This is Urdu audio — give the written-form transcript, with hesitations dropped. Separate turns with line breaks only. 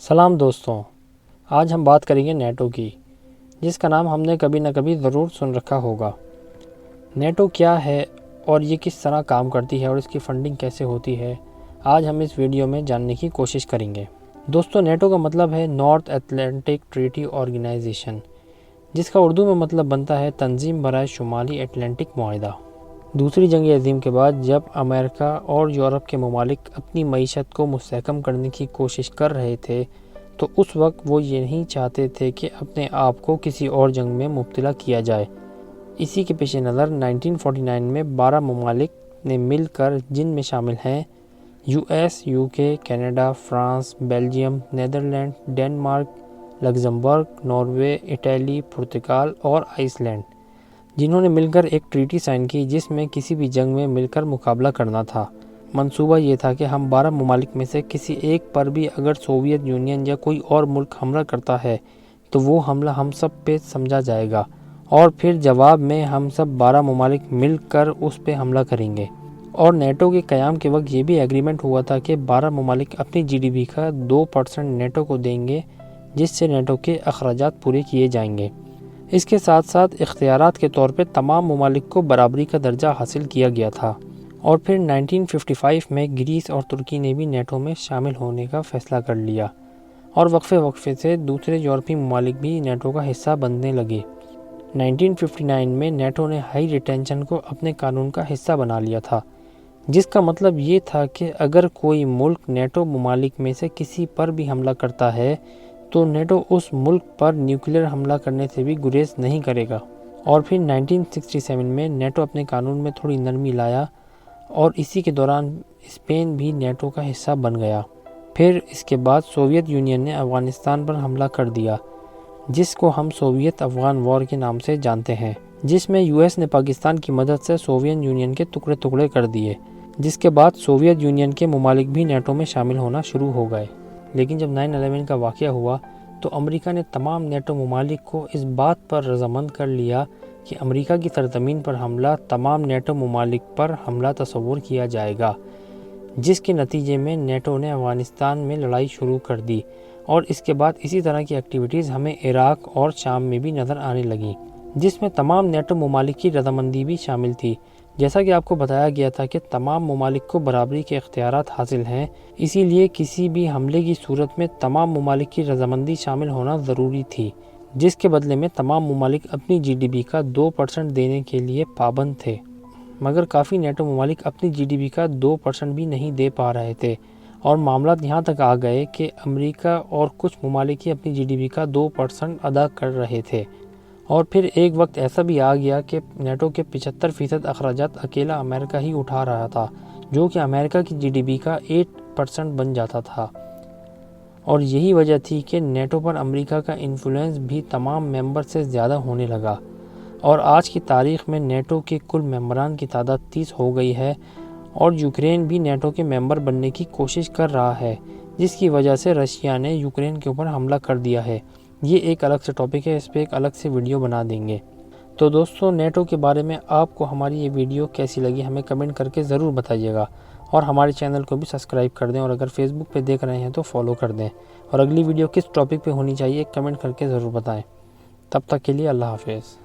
سلام دوستوں، آج ہم بات کریں گے نیٹو کی، جس کا نام ہم نے کبھی نہ کبھی ضرور سن رکھا ہوگا۔ نیٹو کیا ہے اور یہ کس طرح کام کرتی ہے اور اس کی فنڈنگ کیسے ہوتی ہے، آج ہم اس ویڈیو میں جاننے کی کوشش کریں گے۔ دوستوں، نیٹو کا مطلب ہے نارتھ اٹلانٹک ٹریٹی آرگنائزیشن، جس کا اردو میں مطلب بنتا ہے تنظیم برائے شمالی اٹلانٹک معاہدہ۔ دوسری جنگ عظیم کے بعد جب امریکہ اور یورپ کے ممالک اپنی معیشت کو مستحکم کرنے کی کوشش کر رہے تھے تو اس وقت وہ یہ نہیں چاہتے تھے کہ اپنے آپ کو کسی اور جنگ میں مبتلا کیا جائے۔ اسی کے پیش نظر 1949 میں 12 ممالک نے مل کر، جن میں شامل ہیں US، UK، Canada, France, Belgium, Netherland, Denmark, Luxembourg, Norway, Italy, Portugal اور آئس لینڈ، جنہوں نے مل کر ایک ٹریٹی سائن کی جس میں کسی بھی جنگ میں مل کر مقابلہ کرنا تھا۔ منصوبہ یہ تھا کہ ہم 12 ممالک میں سے کسی ایک پر بھی اگر سوویت یونین یا کوئی اور ملک حملہ کرتا ہے تو وہ حملہ ہم سب پہ سمجھا جائے گا اور پھر جواب میں ہم سب 12 ممالک مل کر اس پہ حملہ کریں گے۔ اور نیٹو کے قیام کے وقت یہ بھی ایگریمنٹ ہوا تھا کہ 12 ممالک اپنی GDP کا 2% نیٹو کو دیں گے، جس سے نیٹو کے اخراجات پورے کیے جائیں گے۔ اس کے ساتھ ساتھ اختیارات کے طور پہ تمام ممالک کو برابری کا درجہ حاصل کیا گیا تھا۔ اور پھر 1955 میں گریس اور ترکی نے بھی نیٹو میں شامل ہونے کا فیصلہ کر لیا اور وقفے سے دوسرے یورپی ممالک بھی نیٹو کا حصہ بننے لگے۔ 1959 میں نیٹو نے ہائی ریٹینشن کو اپنے قانون کا حصہ بنا لیا تھا، جس کا مطلب یہ تھا کہ اگر کوئی ملک نیٹو ممالک میں سے کسی پر بھی حملہ کرتا ہے تو نیٹو اس ملک پر نیوکلیئر حملہ کرنے سے بھی گریز نہیں کرے گا۔ اور پھر 1967 میں نیٹو اپنے قانون میں تھوڑی نرمی لایا اور اسی کے دوران اسپین بھی نیٹو کا حصہ بن گیا۔ پھر اس کے بعد سوویت یونین نے افغانستان پر حملہ کر دیا، جس کو ہم سوویت افغان وار کے نام سے جانتے ہیں، جس میں US نے پاکستان کی مدد سے سوویت یونین کے ٹکڑے کر دیے، جس کے بعد سوویت یونین کے ممالک بھی نیٹو میں شامل ہونا شروع ہو گئے۔ لیکن جب 9/11 کا واقعہ ہوا تو امریکہ نے تمام نیٹو ممالک کو اس بات پر رضامند کر لیا کہ امریکہ کی سرزمین پر حملہ تمام نیٹو ممالک پر حملہ تصور کیا جائے گا، جس کے نتیجے میں نیٹو نے افغانستان میں لڑائی شروع کر دی۔ اور اس کے بعد اسی طرح کی ایکٹیویٹیز ہمیں عراق اور شام میں بھی نظر آنے لگیں، جس میں تمام نیٹو ممالک کی رضامندی بھی شامل تھی۔ جیسا کہ آپ کو بتایا گیا تھا کہ تمام ممالک کو برابری کے اختیارات حاصل ہیں، اسی لیے کسی بھی حملے کی صورت میں تمام ممالک کی رضامندی شامل ہونا ضروری تھی، جس کے بدلے میں تمام ممالک اپنی GDP کا 2% دینے کے لیے پابند تھے۔ مگر کافی نیٹو ممالک اپنی GDP کا 2% بھی نہیں دے پا رہے تھے اور معاملات یہاں تک آ گئے کہ امریکہ اور کچھ ممالک ہی اپنی GDP کا 2% ادا کر رہے تھے۔ اور پھر ایک وقت ایسا بھی آ گیا کہ نیٹو کے 75% اخراجات اکیلا امریکہ ہی اٹھا رہا تھا، جو کہ امریکہ کی GDP کا 8% بن جاتا تھا۔ اور یہی وجہ تھی کہ نیٹو پر امریکہ کا انفلوئنس بھی تمام ممبر سے زیادہ ہونے لگا، اور آج کی تاریخ میں نیٹو کے کل ممبران کی تعداد 30 ہو گئی ہے، اور یوکرین بھی نیٹو کے ممبر بننے کی کوشش کر رہا ہے، جس کی وجہ سے رشیا نے یوکرین کے اوپر حملہ کر دیا ہے۔ یہ ایک الگ سے ٹاپک ہے، اس پہ ایک الگ سے ویڈیو بنا دیں گے۔ تو دوستوں، نیٹو کے بارے میں آپ کو ہماری یہ ویڈیو کیسی لگی ہمیں کمنٹ کر کے ضرور بتائیے گا، اور ہمارے چینل کو بھی سبسکرائب کر دیں، اور اگر فیس بک پہ دیکھ رہے ہیں تو فالو کر دیں، اور اگلی ویڈیو کس ٹاپک پہ ہونی چاہیے کمنٹ کر کے ضرور بتائیں۔ تب تک کے لیے اللہ حافظ۔